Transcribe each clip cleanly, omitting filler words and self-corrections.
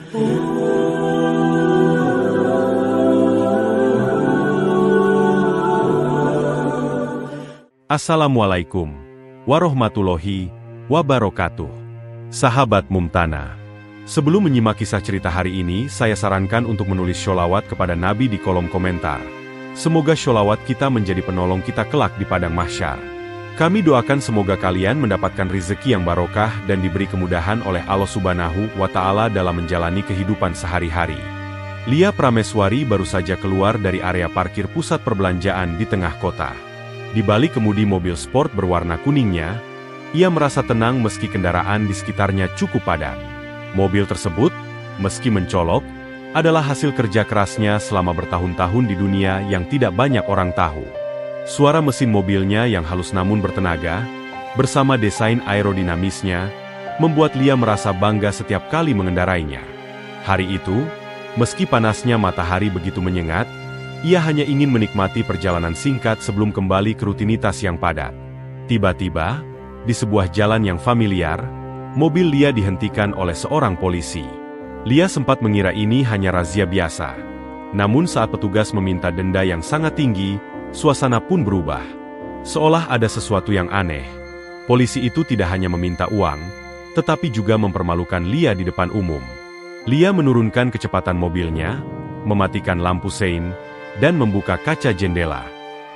Assalamualaikum warahmatullahi wabarakatuh. Sahabat Mumtana, sebelum menyimak kisah cerita hari ini, saya sarankan untuk menulis sholawat kepada Nabi di kolom komentar. Semoga sholawat kita menjadi penolong kita kelak di padang mahsyar. Kami doakan semoga kalian mendapatkan rezeki yang barokah dan diberi kemudahan oleh Allah Subhanahu wa Ta'ala dalam menjalani kehidupan sehari-hari. Lia Prameswari baru saja keluar dari area parkir pusat perbelanjaan di tengah kota. Di balik kemudi mobil sport berwarna kuningnya, ia merasa tenang meski kendaraan di sekitarnya cukup padat. Mobil tersebut, meski mencolok, adalah hasil kerja kerasnya selama bertahun-tahun di dunia yang tidak banyak orang tahu. Suara mesin mobilnya yang halus namun bertenaga, bersama desain aerodinamisnya, membuat Lia merasa bangga setiap kali mengendarainya. Hari itu, meski panasnya matahari begitu menyengat, ia hanya ingin menikmati perjalanan singkat sebelum kembali ke rutinitas yang padat. Tiba-tiba, di sebuah jalan yang familiar, mobil Lia dihentikan oleh seorang polisi. Lia sempat mengira ini hanya razia biasa. Namun saat petugas meminta denda yang sangat tinggi, suasana pun berubah. Seolah ada sesuatu yang aneh. Polisi itu tidak hanya meminta uang, tetapi juga mempermalukan Lia di depan umum. Lia menurunkan kecepatan mobilnya, mematikan lampu sein, dan membuka kaca jendela.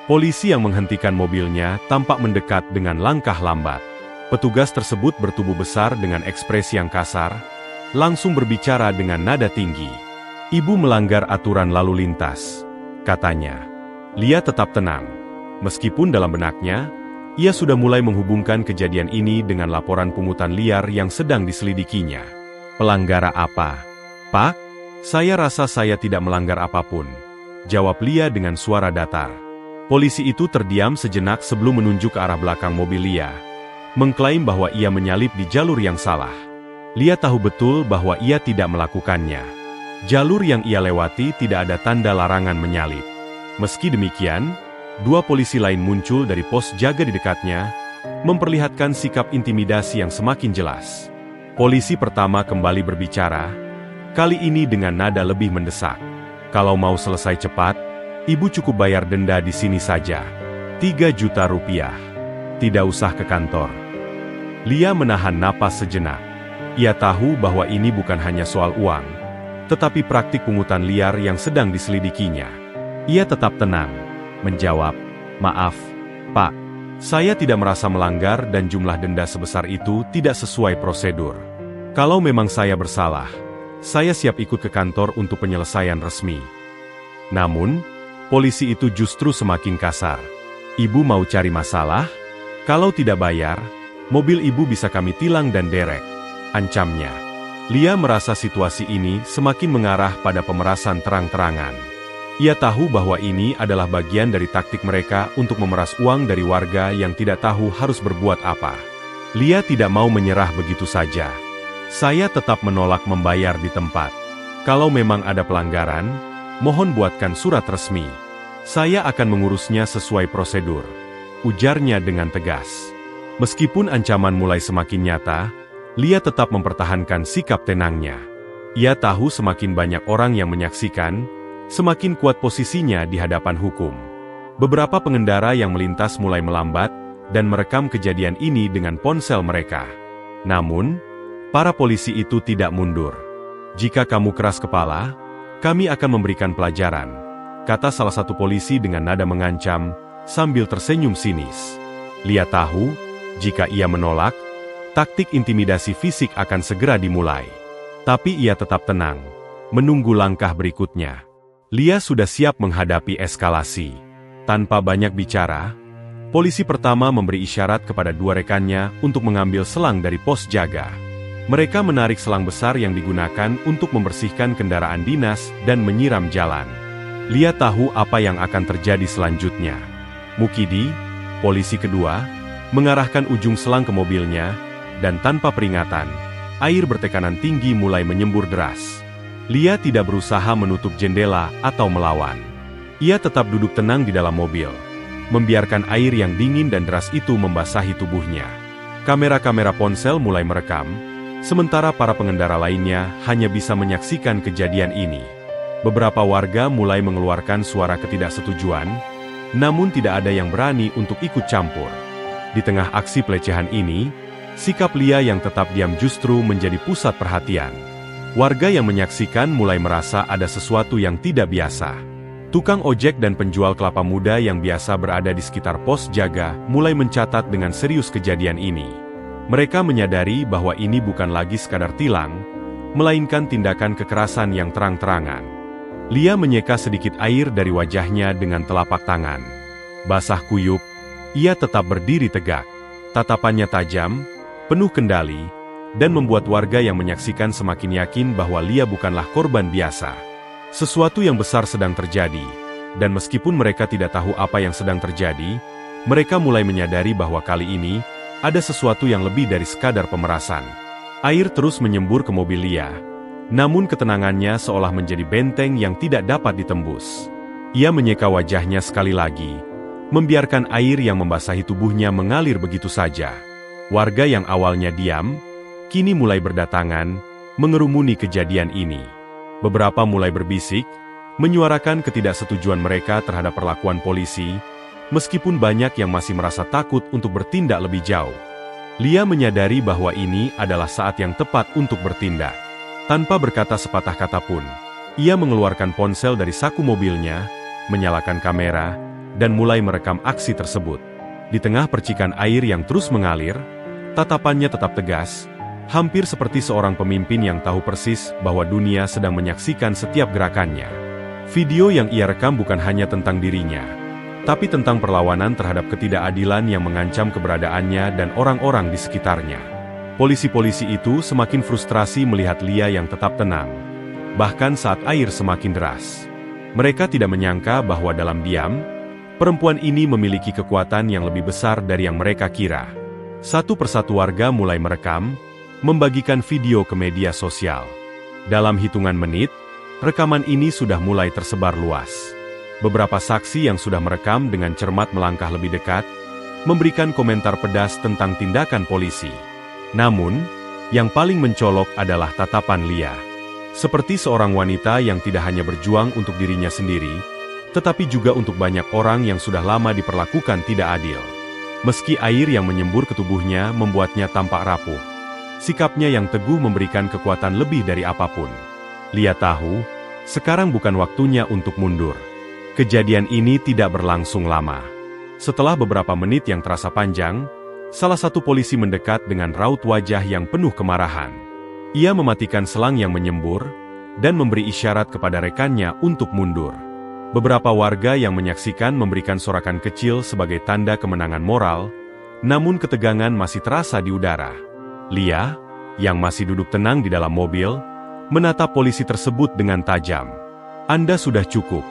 Polisi yang menghentikan mobilnya tampak mendekat dengan langkah lambat. Petugas tersebut bertubuh besar dengan ekspresi yang kasar, langsung berbicara dengan nada tinggi. "Ibu melanggar aturan lalu lintas," katanya. Lia tetap tenang. Meskipun dalam benaknya, ia sudah mulai menghubungkan kejadian ini dengan laporan pungutan liar yang sedang diselidikinya. "Pelanggar apa, Pak?" "Saya rasa saya tidak melanggar apapun," jawab Lia dengan suara datar. Polisi itu terdiam sejenak sebelum menunjuk ke arah belakang mobil Lia, mengklaim bahwa ia menyalip di jalur yang salah. Lia tahu betul bahwa ia tidak melakukannya. Jalur yang ia lewati tidak ada tanda larangan menyalip. Meski demikian, dua polisi lain muncul dari pos jaga di dekatnya, memperlihatkan sikap intimidasi yang semakin jelas. Polisi pertama kembali berbicara, kali ini dengan nada lebih mendesak. "Kalau mau selesai cepat, ibu cukup bayar denda di sini saja. 3 juta rupiah. Tidak usah ke kantor." Lia menahan napas sejenak. Ia tahu bahwa ini bukan hanya soal uang, tetapi praktik pungutan liar yang sedang diselidikinya. Ia tetap tenang, menjawab, "Maaf, Pak. Saya tidak merasa melanggar dan jumlah denda sebesar itu tidak sesuai prosedur. Kalau memang saya bersalah, saya siap ikut ke kantor untuk penyelesaian resmi." Namun, polisi itu justru semakin kasar. "Ibu mau cari masalah? Kalau tidak bayar, mobil ibu bisa kami tilang dan derek," ancamnya. Lia merasa situasi ini semakin mengarah pada pemerasan terang-terangan. Ia tahu bahwa ini adalah bagian dari taktik mereka untuk memeras uang dari warga yang tidak tahu harus berbuat apa. Lia tidak mau menyerah begitu saja. "Saya tetap menolak membayar di tempat. Kalau memang ada pelanggaran, mohon buatkan surat resmi. Saya akan mengurusnya sesuai prosedur," ujarnya dengan tegas. Meskipun ancaman mulai semakin nyata, Lia tetap mempertahankan sikap tenangnya. Ia tahu semakin banyak orang yang menyaksikan, semakin kuat posisinya di hadapan hukum. Beberapa pengendara yang melintas mulai melambat dan merekam kejadian ini dengan ponsel mereka. Namun, para polisi itu tidak mundur. "Jika kamu keras kepala, kami akan memberikan pelajaran," kata salah satu polisi dengan nada mengancam, sambil tersenyum sinis. Lia tahu, jika ia menolak, taktik intimidasi fisik akan segera dimulai. Tapi ia tetap tenang, menunggu langkah berikutnya. Lia sudah siap menghadapi eskalasi. Tanpa banyak bicara, polisi pertama memberi isyarat kepada dua rekannya untuk mengambil selang dari pos jaga. Mereka menarik selang besar yang digunakan untuk membersihkan kendaraan dinas dan menyiram jalan. Lia tahu apa yang akan terjadi selanjutnya. Mukidi, polisi kedua, mengarahkan ujung selang ke mobilnya, dan tanpa peringatan, air bertekanan tinggi mulai menyembur deras. Lia tidak berusaha menutup jendela atau melawan. Ia tetap duduk tenang di dalam mobil, membiarkan air yang dingin dan deras itu membasahi tubuhnya. Kamera-kamera ponsel mulai merekam, Sementara para pengendara lainnya hanya bisa menyaksikan kejadian ini. Beberapa warga mulai mengeluarkan suara ketidaksetujuan, namun tidak ada yang berani untuk ikut campur. Di tengah aksi pelecehan ini, sikap Lia yang tetap diam justru menjadi pusat perhatian. Warga yang menyaksikan mulai merasa ada sesuatu yang tidak biasa. Tukang ojek dan penjual kelapa muda yang biasa berada di sekitar pos jaga mulai mencatat dengan serius kejadian ini. Mereka menyadari bahwa ini bukan lagi sekadar tilang, melainkan tindakan kekerasan yang terang-terangan. Lia menyeka sedikit air dari wajahnya dengan telapak tangan. Basah kuyup, ia tetap berdiri tegak. Tatapannya tajam, penuh kendali, dan membuat warga yang menyaksikan semakin yakin bahwa Lia bukanlah korban biasa. Sesuatu yang besar sedang terjadi, dan meskipun mereka tidak tahu apa yang sedang terjadi, mereka mulai menyadari bahwa kali ini ada sesuatu yang lebih dari sekadar pemerasan. Air terus menyembur ke mobil Lia, namun ketenangannya seolah menjadi benteng yang tidak dapat ditembus. Ia menyeka wajahnya sekali lagi, membiarkan air yang membasahi tubuhnya mengalir begitu saja. Warga yang awalnya diam, kini mulai berdatangan, mengerumuni kejadian ini. Beberapa mulai berbisik, menyuarakan ketidaksetujuan mereka terhadap perlakuan polisi, meskipun banyak yang masih merasa takut untuk bertindak lebih jauh. Lia menyadari bahwa ini adalah saat yang tepat untuk bertindak. Tanpa berkata sepatah kata pun, ia mengeluarkan ponsel dari saku mobilnya, menyalakan kamera, dan mulai merekam aksi tersebut. Di tengah percikan air yang terus mengalir, tatapannya tetap tegas, hampir seperti seorang pemimpin yang tahu persis bahwa dunia sedang menyaksikan setiap gerakannya. Video yang ia rekam bukan hanya tentang dirinya, tapi tentang perlawanan terhadap ketidakadilan yang mengancam keberadaannya dan orang-orang di sekitarnya. Polisi-polisi itu semakin frustrasi melihat Lia yang tetap tenang, bahkan saat air semakin deras. Mereka tidak menyangka bahwa dalam diam, perempuan ini memiliki kekuatan yang lebih besar dari yang mereka kira. Satu persatu warga mulai merekam, membagikan video ke media sosial. Dalam hitungan menit, rekaman ini sudah mulai tersebar luas. Beberapa saksi yang sudah merekam dengan cermat melangkah lebih dekat, memberikan komentar pedas tentang tindakan polisi. Namun, yang paling mencolok adalah tatapan Lia. Seperti seorang wanita yang tidak hanya berjuang untuk dirinya sendiri, tetapi juga untuk banyak orang yang sudah lama diperlakukan tidak adil. Meski air yang menyembur ke tubuhnya membuatnya tampak rapuh, sikapnya yang teguh memberikan kekuatan lebih dari apapun. Lia tahu, sekarang bukan waktunya untuk mundur. Kejadian ini tidak berlangsung lama. Setelah beberapa menit yang terasa panjang, salah satu polisi mendekat dengan raut wajah yang penuh kemarahan. Ia mematikan selang yang menyembur, dan memberi isyarat kepada rekannya untuk mundur. Beberapa warga yang menyaksikan memberikan sorakan kecil sebagai tanda kemenangan moral, namun ketegangan masih terasa di udara. Lia, yang masih duduk tenang di dalam mobil, menatap polisi tersebut dengan tajam. "Anda sudah cukup,"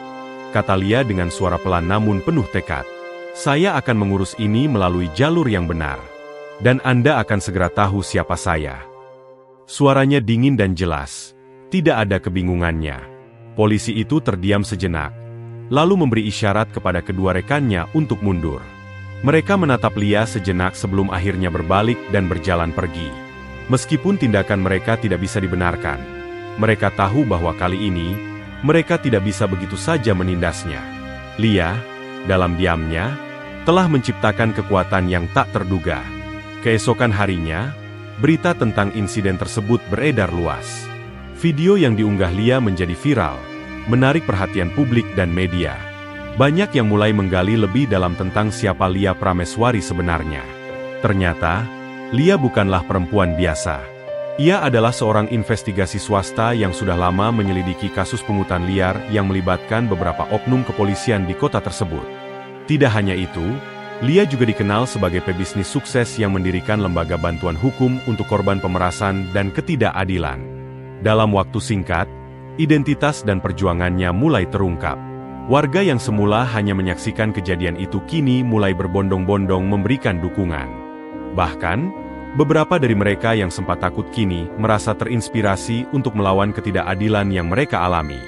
kata Lia dengan suara pelan namun penuh tekad. "Saya akan mengurus ini melalui jalur yang benar. Dan Anda akan segera tahu siapa saya." Suaranya dingin dan jelas, tidak ada kebingungannya. Polisi itu terdiam sejenak, lalu memberi isyarat kepada kedua rekannya untuk mundur. Mereka menatap Lia sejenak sebelum akhirnya berbalik dan berjalan pergi. Meskipun tindakan mereka tidak bisa dibenarkan, mereka tahu bahwa kali ini, mereka tidak bisa begitu saja menindasnya. Lia, dalam diamnya, telah menciptakan kekuatan yang tak terduga. Keesokan harinya, berita tentang insiden tersebut beredar luas. Video yang diunggah Lia menjadi viral, menarik perhatian publik dan media. Banyak yang mulai menggali lebih dalam tentang siapa Lia Prameswari sebenarnya. Ternyata, Lia bukanlah perempuan biasa. Ia adalah seorang investigasi swasta yang sudah lama menyelidiki kasus pungutan liar yang melibatkan beberapa oknum kepolisian di kota tersebut. Tidak hanya itu, Lia juga dikenal sebagai pebisnis sukses yang mendirikan lembaga bantuan hukum untuk korban pemerasan dan ketidakadilan. Dalam waktu singkat, identitas dan perjuangannya mulai terungkap. Warga yang semula hanya menyaksikan kejadian itu kini mulai berbondong-bondong memberikan dukungan. Bahkan, beberapa dari mereka yang sempat takut kini merasa terinspirasi untuk melawan ketidakadilan yang mereka alami.